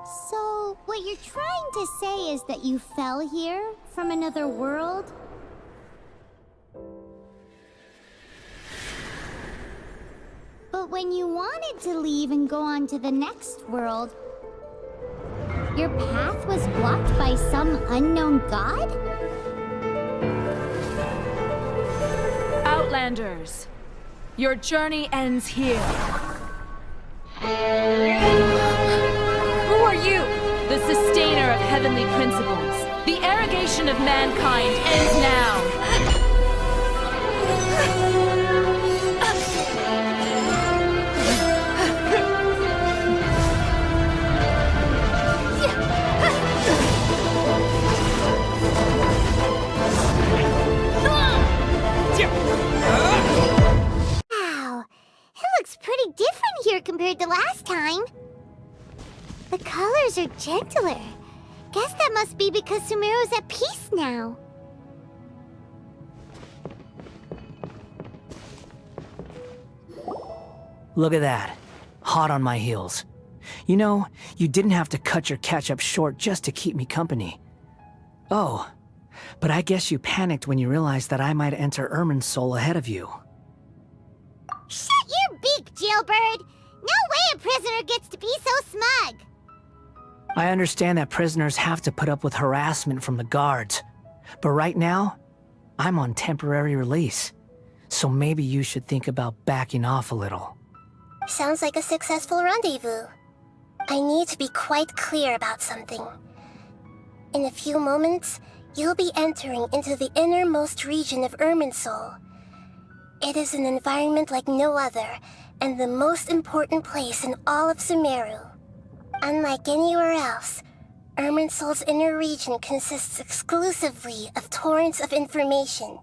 So, what you're trying to say is that you fell here from another world? But when you wanted to leave and go on to the next world, your path was blocked by some unknown god? Outlanders, your journey ends here. Who are you? The sustainer of heavenly principles. The arrogation of mankind ends now. Wow, it looks pretty different here compared to last time. The colors are gentler. Guess that must be because Sumeru's at peace now. Look at that. Hot on my heels. You know, you didn't have to cut your catch-up short just to keep me company. Oh, but I guess you panicked when you realized that I might enter Irminsul ahead of you. Shut your beak, jailbird! No way a prisoner gets to be so smug! I understand that prisoners have to put up with harassment from the guards, but right now, I'm on temporary release, so maybe you should think about backing off a little. Sounds like a successful rendezvous. I need to be quite clear about something. In a few moments, you'll be entering into the innermost region of Irminsul. It is an environment like no other, and the most important place in all of Sumeru. Unlike anywhere else, Irminsul's inner region consists exclusively of torrents of information.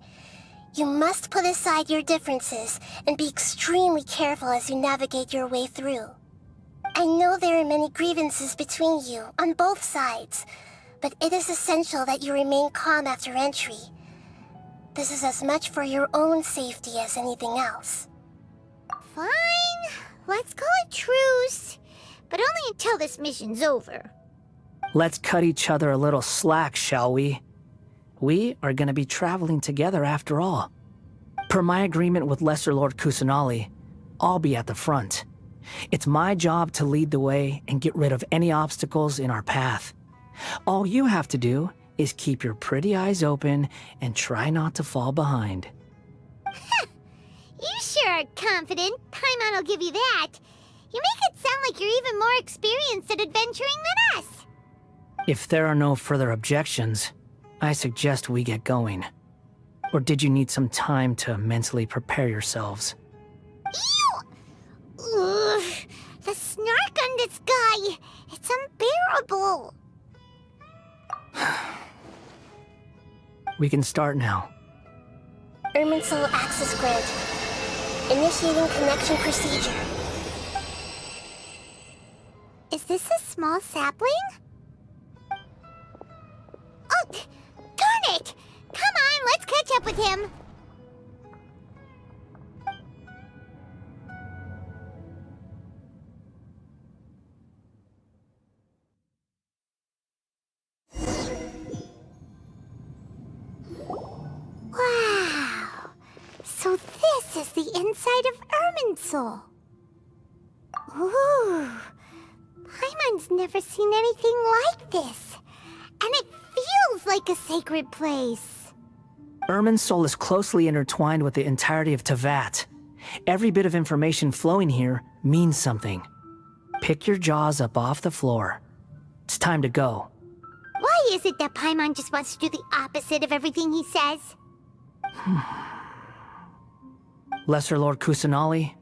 You must put aside your differences and be extremely careful as you navigate your way through. I know there are many grievances between you, on both sides, but it is essential that you remain calm after entry. This is as much for your own safety as anything else. Fine, let's call it truce. But only until this mission's over. Let's cut each other a little slack, shall we? We are gonna be traveling together after all. Per my agreement with Lesser Lord Kusanali, I'll be at the front. It's my job to lead the way and get rid of any obstacles in our path. All you have to do is keep your pretty eyes open and try not to fall behind. You sure are confident. Paimon will give you that. You make it sound like you're even more experienced at adventuring than us. If there are no further objections, I suggest we get going. Or did you need some time to mentally prepare yourselves? Ew! Ugh, the snark on this guy, it's unbearable. We can start now. Irminsul access granted. Initiating connection procedure. Is this a small sapling? Oh, darn it! Come on, let's catch up with him. Wow! So this is the inside of Irminsul. Ooh! Paimon's never seen anything like this. And it feels like a sacred place. Irminsul is closely intertwined with the entirety of Teyvat. Every bit of information flowing here means something. Pick your jaws up off the floor. It's time to go. Why is it that Paimon just wants to do the opposite of everything he says? Lesser Lord Kusanali,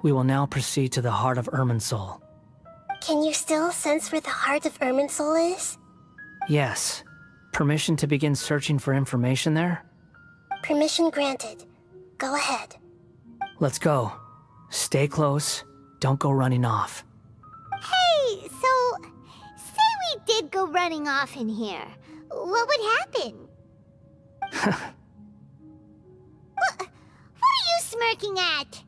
we will now proceed to the heart of Irminsul. Can you still sense where the heart of Irminsul is? Yes. Permission to begin searching for information there? Permission granted. Go ahead. Let's go. Stay close. Don't go running off. Hey, so, say we did go running off in here. What would happen? What are you smirking at?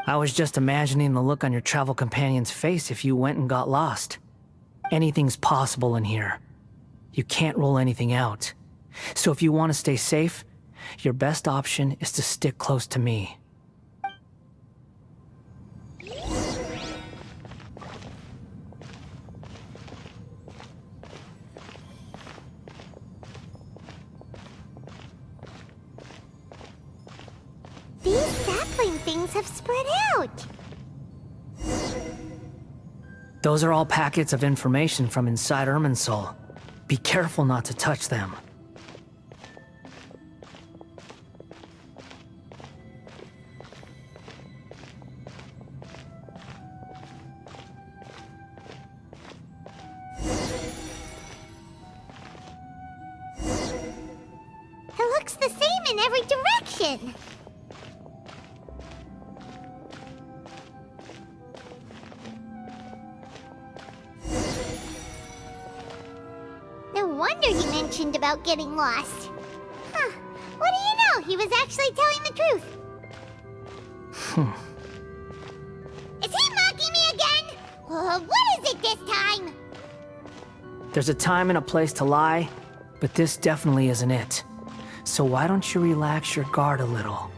I was just imagining the look on your travel companion's face if you went and got lost. Anything's possible in here. You can't rule anything out. So if you want to stay safe, your best option is to stick close to me. These sapling things have spread out. Those are all packets of information from inside Irminsul. Be careful not to touch them. It looks the same in every direction. No wonder he mentioned about getting lost. Huh. What do you know? He was actually telling the truth. Is he mocking me again? What is it this time? There's a time and a place to lie, but this definitely isn't it. So why don't you relax your guard a little?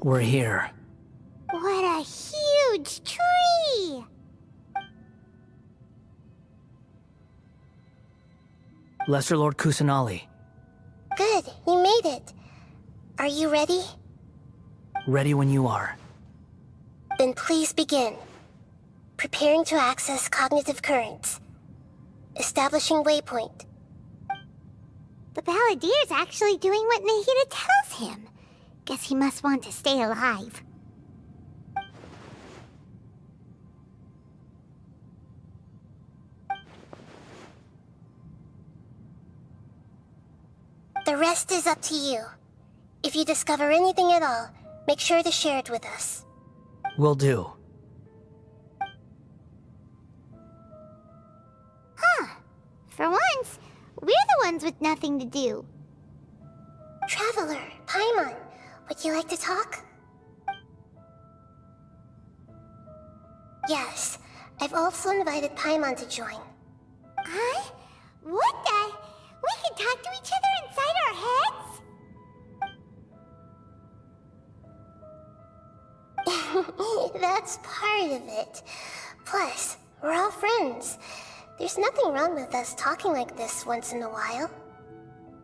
We're here. What a huge tree! Lesser Lord Kusanali, Good, you made it. Are you ready? ready when you are. Then please begin. Preparing to access cognitive currents. Establishing waypoint. The Balladeer's actually doing what Nahida tells him. Guess he must want to stay alive. The rest is up to you. If you discover anything at all, make sure to share it with us. Will do. Huh. For once, we're the ones with nothing to do. Traveler, Paimon, would you like to talk? Yes, I've also invited Paimon to join. Huh? What the? We can talk to each other inside our heads? That's part of it. Plus, we're all friends. There's nothing wrong with us talking like this once in a while.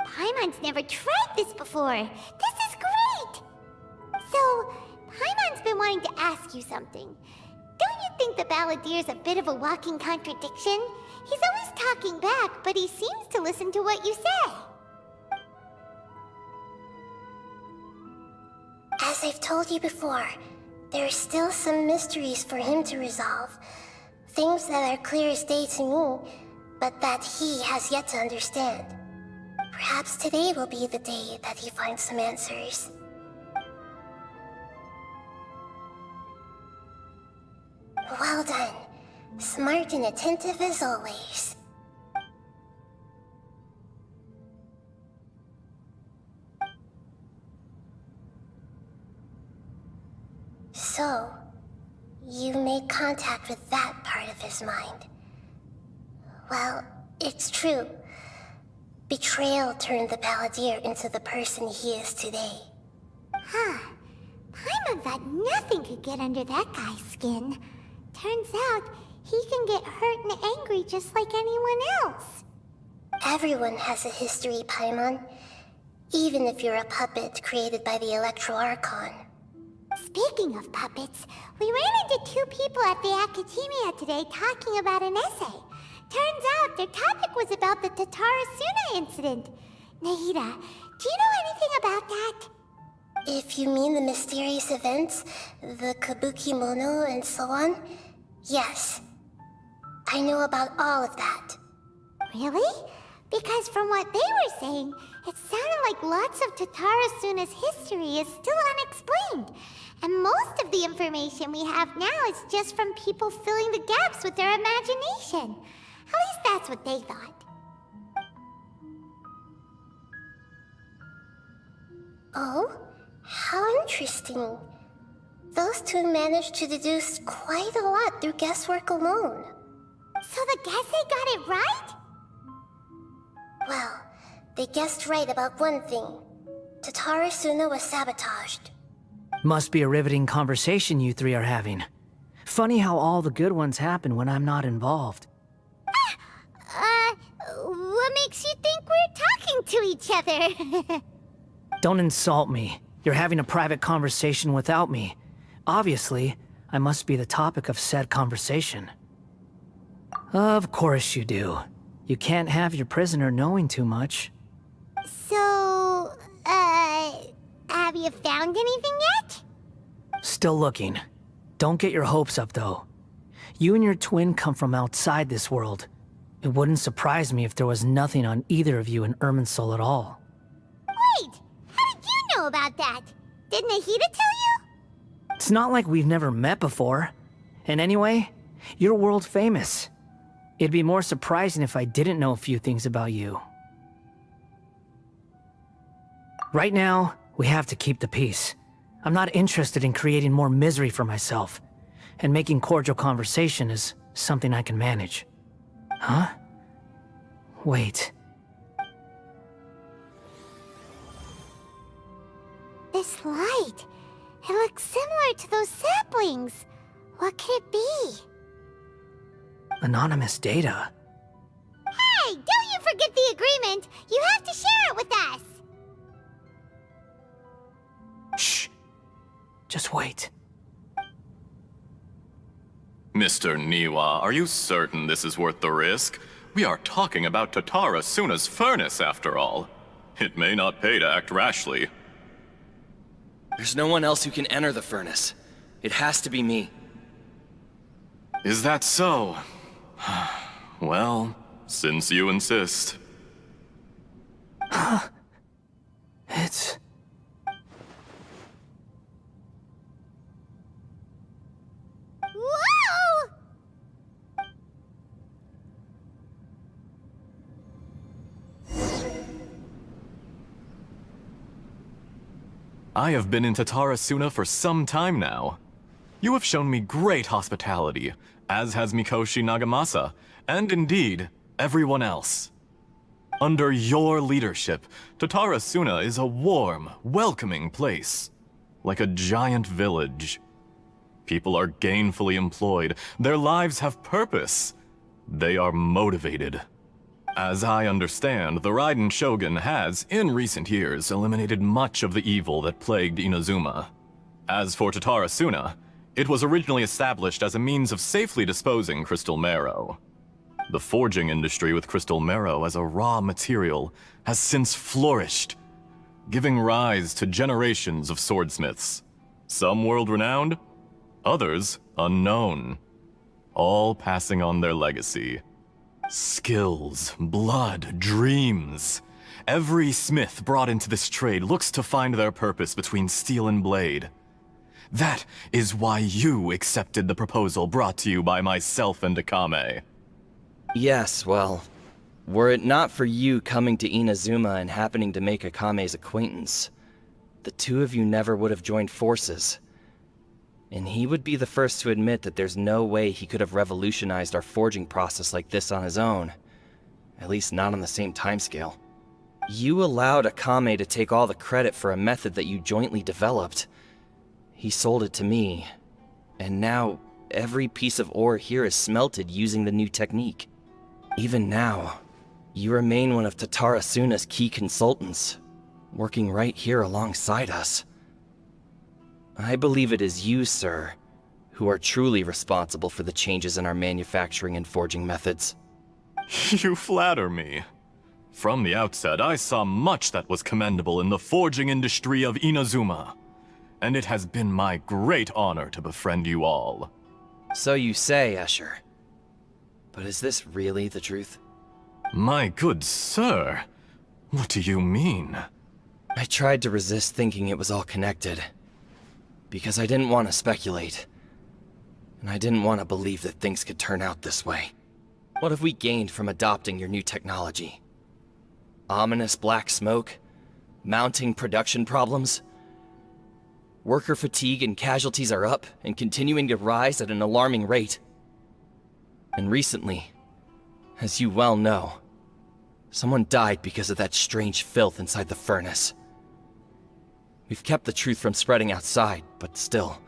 Paimon's never tried this before. This is great! So, Paimon's been wanting to ask you something. Don't you think the Balladeer's a bit of a walking contradiction? He's always talking back, but he seems to listen to what you say. As I've told you before, there are still some mysteries for him to resolve. Things that are clear as day to me, but that he has yet to understand. Perhaps today will be the day that he finds some answers. Well done. Smart and attentive as always. So, you made contact with that part of his mind. Well, it's true. Betrayal turned the Balladeer into the person he is today. Huh. Paimon thought nothing could get under that guy's skin. Turns out, he can get hurt and angry just like anyone else. Everyone has a history, Paimon. Even if you're a puppet created by the Electro Archon. Speaking of puppets, we ran into two people at the Academia today talking about an essay. Turns out their topic was about the Tatarasuna incident. Nahida, do you know anything about that? If you mean the mysterious events, the Kabuki Mono and so on, yes. I know about all of that. Really? Because from what they were saying, it sounded like lots of Tatarasuna's history is still unexplained. And most of the information we have now is just from people filling the gaps with their imagination. At least that's what they thought. Oh? How interesting. Those two managed to deduce quite a lot through guesswork alone. So the Gese got it right? Well, they guessed right about one thing. Tatara Suna was sabotaged. Must be a riveting conversation you three are having. Funny how all the good ones happen when I'm not involved. What makes you think we're talking to each other? Don't insult me. You're having a private conversation without me. Obviously, I must be the topic of said conversation. Of course you do. You can't have your prisoner knowing too much. So, have you found anything yet? Still looking. Don't get your hopes up, though. You and your twin come from outside this world. It wouldn't surprise me if there was nothing on either of you in Irminsul at all. Wait, how did you know about that? Did Nahida tell you? It's not like we've never met before. And anyway, you're world famous. It'd be more surprising if I didn't know a few things about you. Right now, we have to keep the peace. I'm not interested in creating more misery for myself. And making cordial conversation is something I can manage. Huh? Wait. This light. It looks similar to those saplings. What could it be? Anonymous data. Hey, don't you forget the agreement! You have to share it with us! Shh. Just wait. Mr. Niwa, are you certain this is worth the risk? We are talking about Tatara Suna's furnace, after all. It may not pay to act rashly. There's no one else who can enter the furnace. It has to be me. Is that so? Well, since you insist. It's... Whoa! I have been in Tatara Suna for some time now. You have shown me great hospitality, as has Mikoshi Nagamasa, and indeed, everyone else. Under your leadership, Tatara Suna is a warm, welcoming place, like a giant village. People are gainfully employed, their lives have purpose. They are motivated. As I understand, the Raiden Shogun has, in recent years, eliminated much of the evil that plagued Inazuma. As for Tatara Suna, it was originally established as a means of safely disposing crystal marrow. The forging industry with crystal marrow as a raw material has since flourished, giving rise to generations of swordsmiths. Some world-renowned, others unknown, all passing on their legacy. Skills, blood, dreams. Every smith brought into this trade looks to find their purpose between steel and blade. That is why you accepted the proposal brought to you by myself and Akame. Yes, well, were it not for you coming to Inazuma and happening to make Akame's acquaintance, the two of you never would have joined forces. And he would be the first to admit that there's no way he could have revolutionized our forging process like this on his own. At least not on the same timescale. You allowed Akame to take all the credit for a method that you jointly developed. He sold it to me, and now every piece of ore here is smelted using the new technique. Even now, you remain one of Tatara Suna's key consultants, working right here alongside us. I believe it is you, sir, who are truly responsible for the changes in our manufacturing and forging methods. You flatter me. From the outset, I saw much that was commendable in the forging industry of Inazuma, and it has been my great honor to befriend you all. So you say, Escher. But is this really the truth? My good sir, what do you mean? I tried to resist thinking it was all connected. Because I didn't want to speculate. And I didn't want to believe that things could turn out this way. What have we gained from adopting your new technology? Ominous black smoke? Mounting production problems? Worker fatigue and casualties are up and continuing to rise at an alarming rate. And recently, as you well know, someone died because of that strange filth inside the furnace. We've kept the truth from spreading outside, but still,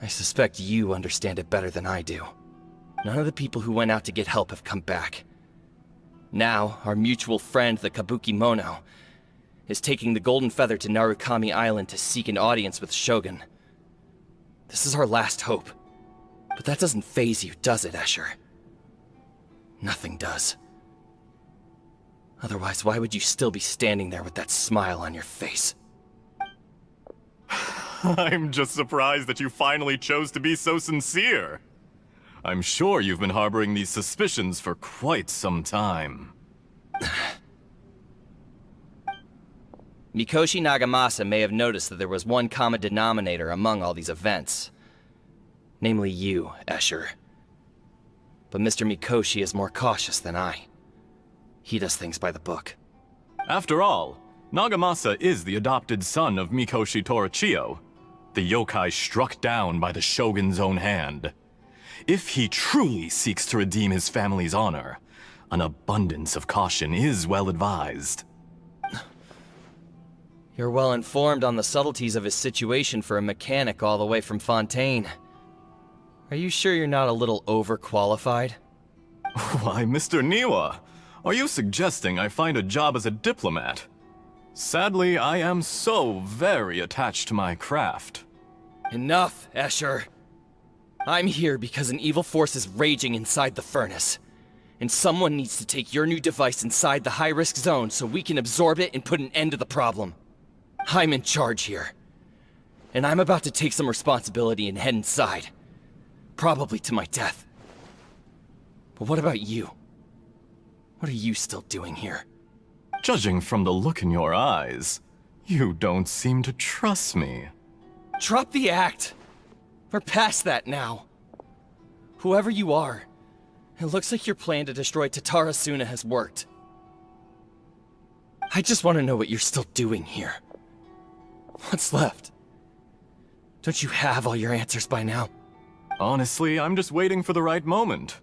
I suspect you understand it better than I do. None of the people who went out to get help have come back. Now, our mutual friend, the Kabuki Mono, is taking the Golden Feather to Narukami Island to seek an audience with Shogun. This is our last hope. But that doesn't faze you, does it, Escher? Nothing does. Otherwise, why would you still be standing there with that smile on your face? I'm just surprised that you finally chose to be so sincere. I'm sure you've been harboring these suspicions for quite some time. Mikoshi Nagamasa may have noticed that there was one common denominator among all these events. Namely you, Escher. But Mr. Mikoshi is more cautious than I. He does things by the book. After all, Nagamasa is the adopted son of Mikoshi Torichio, the yokai struck down by the Shogun's own hand. If he truly seeks to redeem his family's honor, an abundance of caution is well advised. You're well informed on the subtleties of his situation for a mechanic all the way from Fontaine. Are you sure you're not a little overqualified? Why, Mr. Niwa, are you suggesting I find a job as a diplomat? Sadly, I am so very attached to my craft. Enough, Escher. I'm here because an evil force is raging inside the furnace. And someone needs to take your new device inside the high-risk zone so we can absorb it and put an end to the problem. I'm in charge here. And I'm about to take some responsibility and head inside. Probably to my death. But what about you? What are you still doing here? Judging from the look in your eyes, you don't seem to trust me. Drop the act! We're past that now. Whoever you are, it looks like your plan to destroy Tatarasuna has worked. I just want to know what you're still doing here. What's left? Don't you have all your answers by now? Honestly, I'm just waiting for the right moment.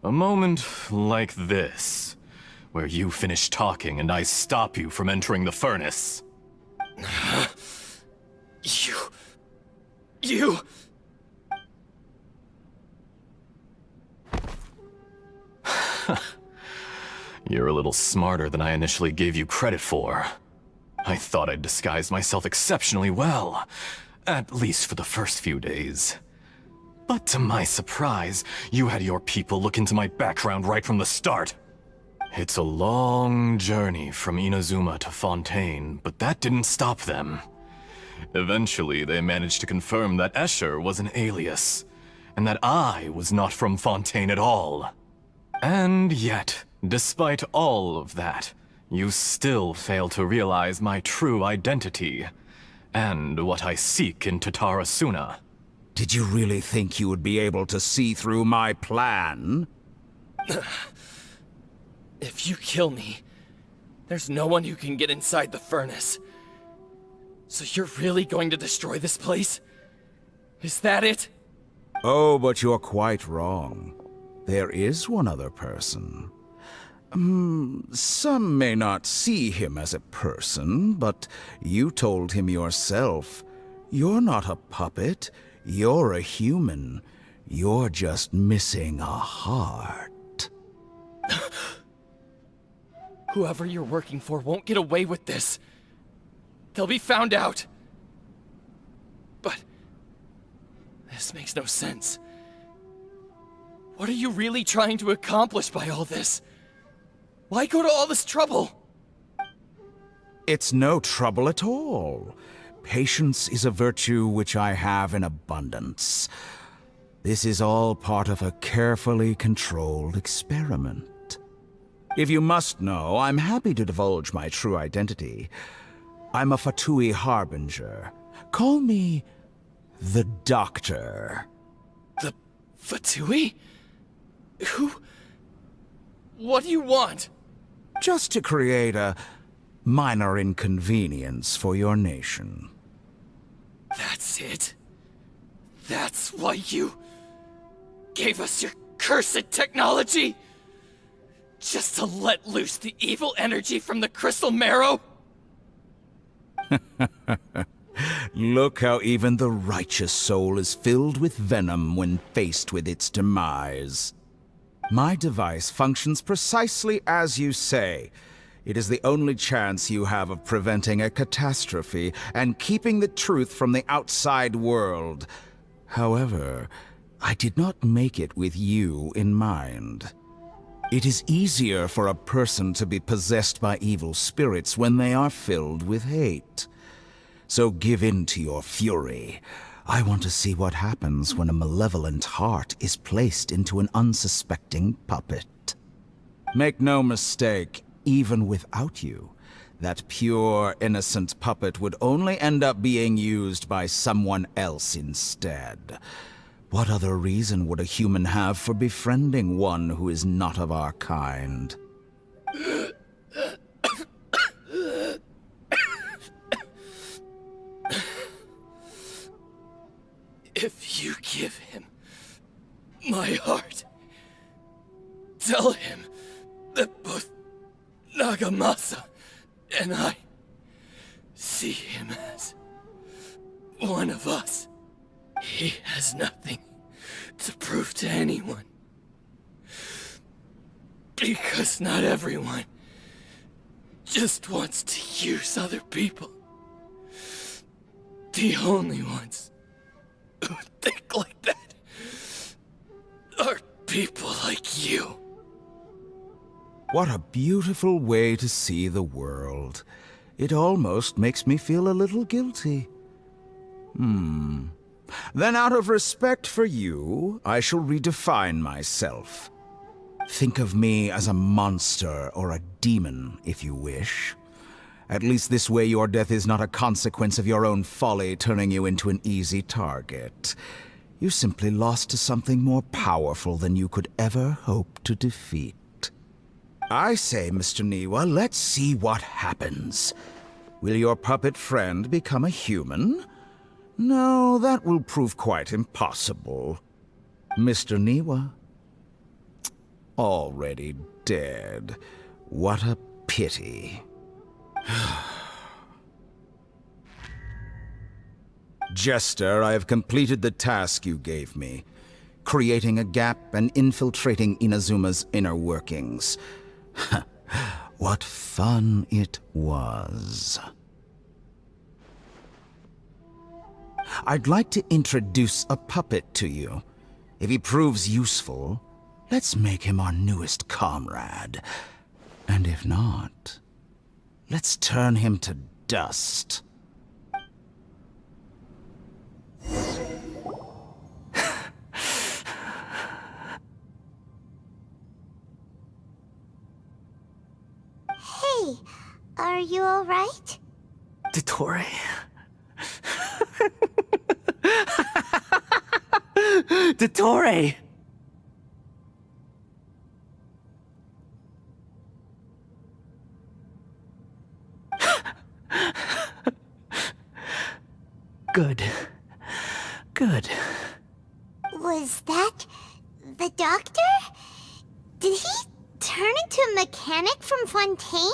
A moment like this, where you finish talking and I stop you from entering the furnace. You... You're a little smarter than I initially gave you credit for. I thought I'd disguised myself exceptionally well, at least for the first few days. But to my surprise, you had your people look into my background right from the start. It's a long journey from Inazuma to Fontaine, but that didn't stop them. Eventually, they managed to confirm that Escher was an alias, and that I was not from Fontaine at all. And yet, despite all of that, you still fail to realize my true identity, and what I seek in Tatarasuna. Did you really think you would be able to see through my plan? If you kill me, there's no one who can get inside the furnace. So you're really going to destroy this place? Is that it? Oh, but you're quite wrong. There is one other person. Some may not see him as a person, but you told him yourself. You're not a puppet. You're a human. You're just missing a heart. Whoever you're working for won't get away with this. They'll be found out. But this makes no sense. What are you really trying to accomplish by all this? Why go to all this trouble? It's no trouble at all. Patience is a virtue which I have in abundance. This is all part of a carefully controlled experiment. If you must know, I'm happy to divulge my true identity. I'm a Fatui Harbinger. Call me the Doctor. The Fatui? Who? What do you want? Just to create a minor inconvenience for your nation. That's it? That's why you gave us your cursed technology? Just to let loose the evil energy from the crystal marrow? Look how even the righteous soul is filled with venom when faced with its demise. My device functions precisely as you say. It is the only chance you have of preventing a catastrophe and keeping the truth from the outside world. However, I did not make it with you in mind. It is easier for a person to be possessed by evil spirits when they are filled with hate. So give in to your fury. I want to see what happens when a malevolent heart is placed into an unsuspecting puppet. Make no mistake, even without you, that pure, innocent puppet would only end up being used by someone else instead. What other reason would a human have for befriending one who is not of our kind? If you give him my heart, tell him that both Nagamasa and I see him as one of us. He has nothing to prove to anyone. Because not everyone just wants to use other people. The only ones who think like that are people like you. What a beautiful way to see the world. It almost makes me feel a little guilty. Then out of respect for you, I shall redefine myself. Think of me as a monster or a demon, if you wish. At least this way your death is not a consequence of your own folly turning you into an easy target. You simply lost to something more powerful than you could ever hope to defeat. I say, Mr. Niwa, let's see what happens. Will your puppet friend become a human? No, that will prove quite impossible. Mr. Niwa? Already dead. What a pity. Jester, I have completed the task you gave me. Creating a gap and infiltrating Inazuma's inner workings. What fun it was. I'd like to introduce a puppet to you. If he proves useful, let's make him our newest comrade. And if not, let's turn him to dust. Hey, are you alright? Dottore? Dottore! Good. Good. Was that the doctor? Did he turn into a mechanic from Fontaine?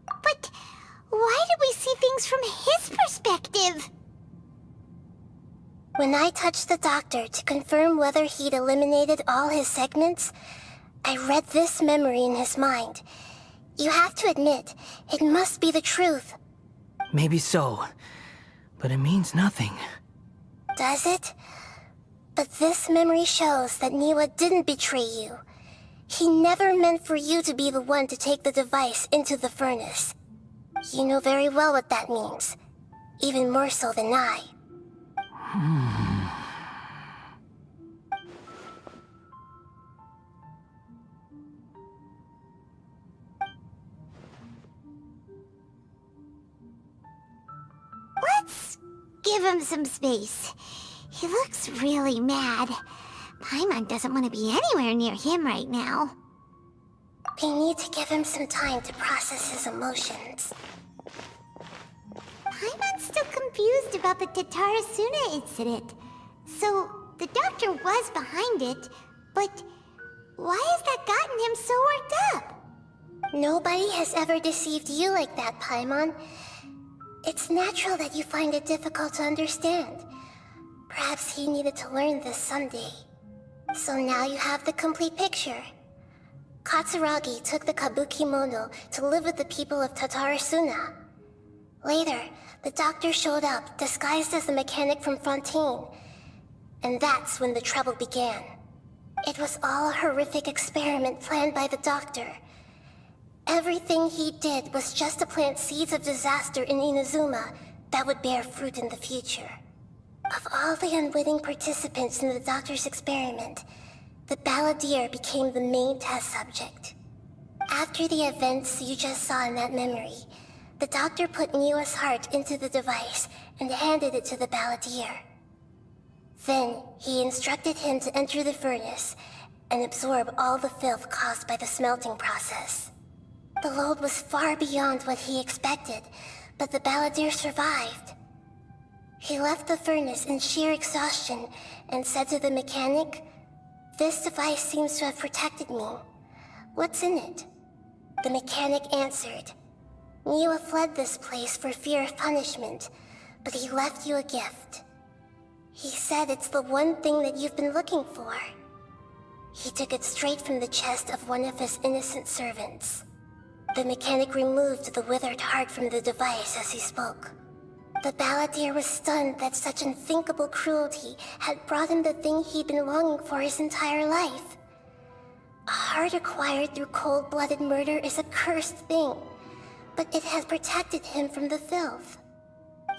But why did we see things from his perspective? When I touched the doctor to confirm whether he'd eliminated all his segments, I read this memory in his mind. You have to admit, it must be the truth. Maybe so, but it means nothing. Does it? But this memory shows that Niwa didn't betray you. He never meant for you to be the one to take the device into the furnace. You know very well what that means. Even more so than I. Let's give him some space. He looks really mad. Paimon doesn't want to be anywhere near him right now. We need to give him some time to process his emotions. Paimon's still confused about the Tatarasuna incident. So, the doctor was behind it, but why has that gotten him so worked up? Nobody has ever deceived you like that, Paimon. It's natural that you find it difficult to understand. Perhaps he needed to learn this someday. So now you have the complete picture. Katsuragi took the Kabuki Mono to live with the people of Tatarasuna. Later, the doctor showed up, disguised as the mechanic from Fontaine. And that's when the trouble began. It was all a horrific experiment planned by the doctor. Everything he did was just to plant seeds of disaster in Inazuma that would bear fruit in the future. Of all the unwitting participants in the doctor's experiment, the balladeer became the main test subject. After the events you just saw in that memory, the doctor put Niwa's heart into the device and handed it to the balladeer. Then, he instructed him to enter the furnace and absorb all the filth caused by the smelting process. The load was far beyond what he expected, but the balladeer survived. He left the furnace in sheer exhaustion and said to the mechanic, "This device seems to have protected me. What's in it?" The mechanic answered, "Niwa fled this place for fear of punishment, but he left you a gift. He said it's the one thing that you've been looking for." He took it straight from the chest of one of his innocent servants. The mechanic removed the withered heart from the device as he spoke. The balladeer was stunned that such unthinkable cruelty had brought him the thing he'd been longing for his entire life. A heart acquired through cold-blooded murder is a cursed thing, but it has protected him from the filth.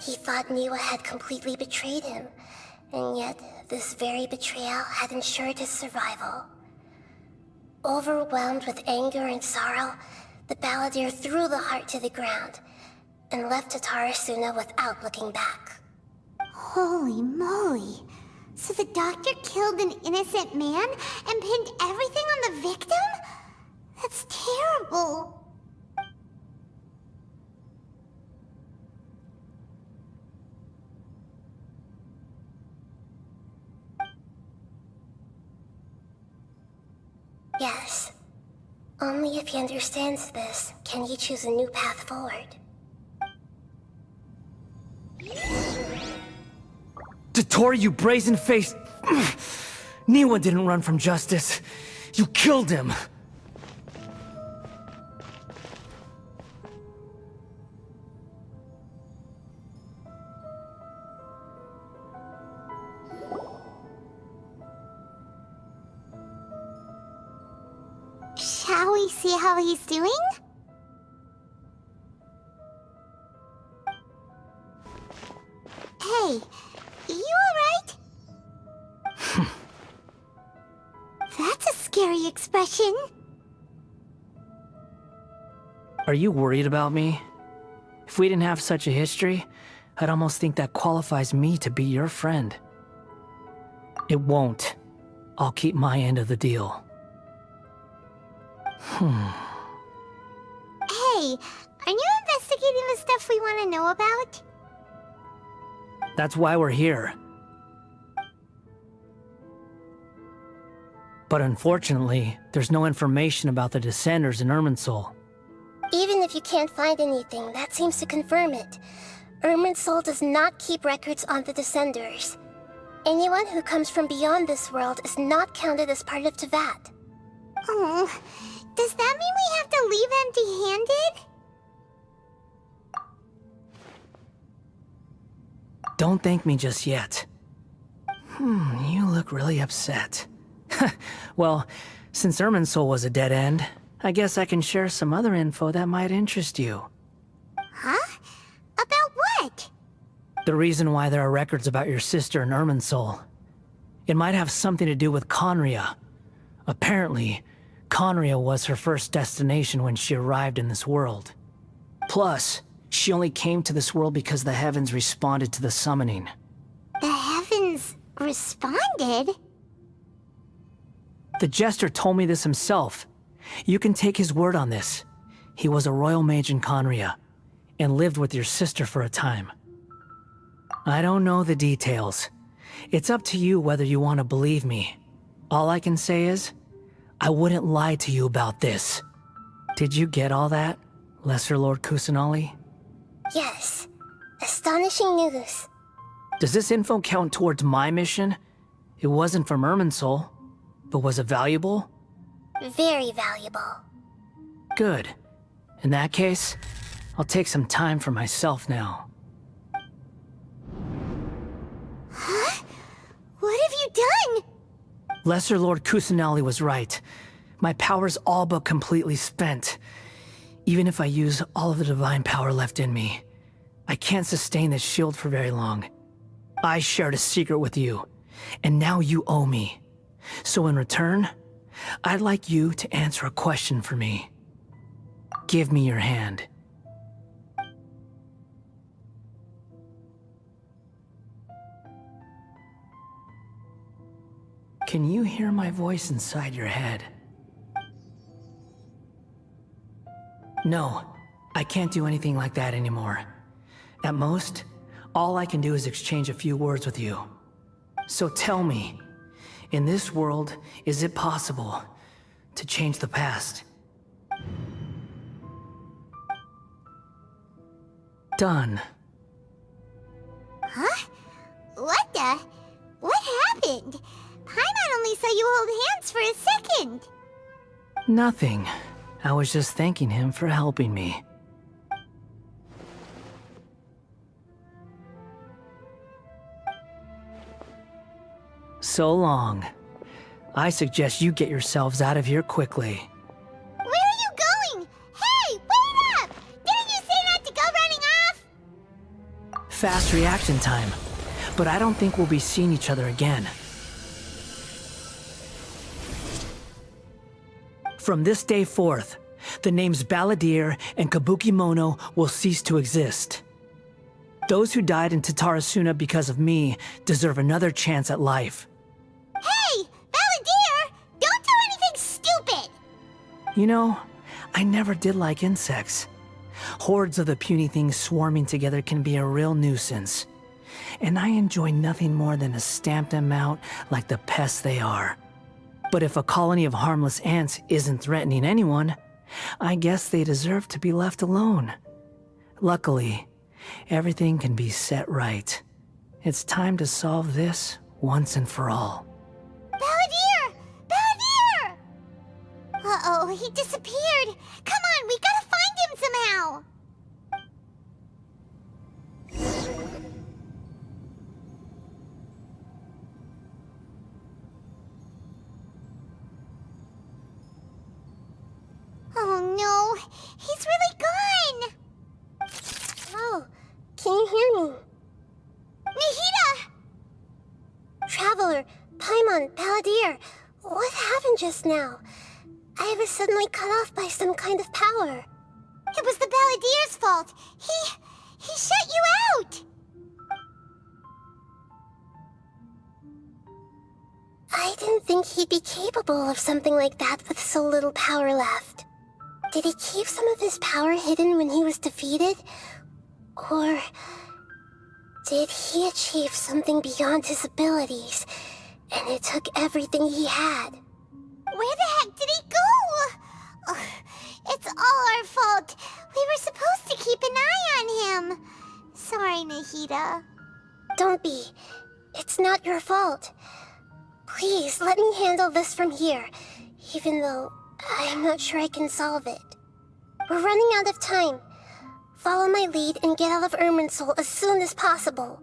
He thought Niwa had completely betrayed him, and yet this very betrayal had ensured his survival. Overwhelmed with anger and sorrow, the balladeer threw the heart to the ground and left Tatarasuna without looking back. Holy moly. So the doctor killed an innocent man and pinned everything on the victim? That's terrible. Yes. Only if he understands this can he choose a new path forward. Dotori, you brazen-faced... Niwa didn't run from justice. You killed him. Shall we see how he's doing? Hey, you alright? That's a scary expression. Are you worried about me? If we didn't have such a history, I'd almost think that qualifies me to be your friend. It won't. I'll keep my end of the deal. Hey, are you investigating the stuff we want to know about? That's why we're here. But unfortunately, there's no information about the Descenders in Irminsul. Even if you can't find anything, that seems to confirm it. Irminsul does not keep records on the Descenders. Anyone who comes from beyond this world is not counted as part of Tevat. Oh, does that mean we have to leave empty-handed? Don't thank me just yet. You look really upset. Well, since Irminsul was a dead end, I guess I can share some other info that might interest you. Huh? About what? The reason why there are records about your sister in Irminsul. It might have something to do with Conria. Apparently, Conria was her first destination when she arrived in this world. Plus, she only came to this world because the heavens responded to the summoning. The heavens responded? The Jester told me this himself. You can take his word on this. He was a royal mage in Conria, and lived with your sister for a time. I don't know the details. It's up to you whether you want to believe me. All I can say is, I wouldn't lie to you about this. Did you get all that, Lesser Lord Kusanali? Yes. Astonishing news. Does this info count towards my mission? It wasn't from Irminsul, but was it valuable? Very valuable. Good. In that case, I'll take some time for myself now. Huh? What have you done? Lesser Lord Kusanali was right. My power's all but completely spent. Even if I use all of the divine power left in me, I can't sustain this shield for very long. I shared a secret with you, and now you owe me. So in return, I'd like you to answer a question for me. Give me your hand. Can you hear my voice inside your head? No, I can't do anything like that anymore. At most, all I can do is exchange a few words with you. So tell me, in this world, is it possible to change the past? Done. Huh? What the? What happened? Paimon only saw you hold hands for a second. Nothing. I was just thanking him for helping me. So long. I suggest you get yourselves out of here quickly. Where are you going? Hey, wait up! Didn't you say not to go running off? Fast reaction time. But I don't think we'll be seeing each other again. From this day forth, the names Balladeer and Kabukimono will cease to exist. Those who died in Tatarasuna because of me deserve another chance at life. Hey, Balladeer! Don't do anything stupid! You know, I never did like insects. Hordes of the puny things swarming together can be a real nuisance. And I enjoy nothing more than to stamp them out like the pests they are. But if a colony of harmless ants isn't threatening anyone, I guess they deserve to be left alone. Luckily, everything can be set right. It's time to solve this once and for all. Balladeer! Balladeer! Uh-oh, he disappeared. Come on, we gotta find him somehow. Oh no, he's really gone! Oh, can you hear me? Nahida! Traveler, Paimon, Balladeer, what happened just now? I was suddenly cut off by some kind of power. It was the Balladeer's fault. He shut you out! I didn't think he'd be capable of something like that with so little power left. Did he keep some of his power hidden when he was defeated? Or did he achieve something beyond his abilities, and it took everything he had? Where the heck did he go? Ugh, it's all our fault. We were supposed to keep an eye on him. Sorry, Nahida. Don't be. It's not your fault. Please, let me handle this from here, even though I'm not sure I can solve it. We're running out of time. Follow my lead and get out of Irminsul as soon as possible.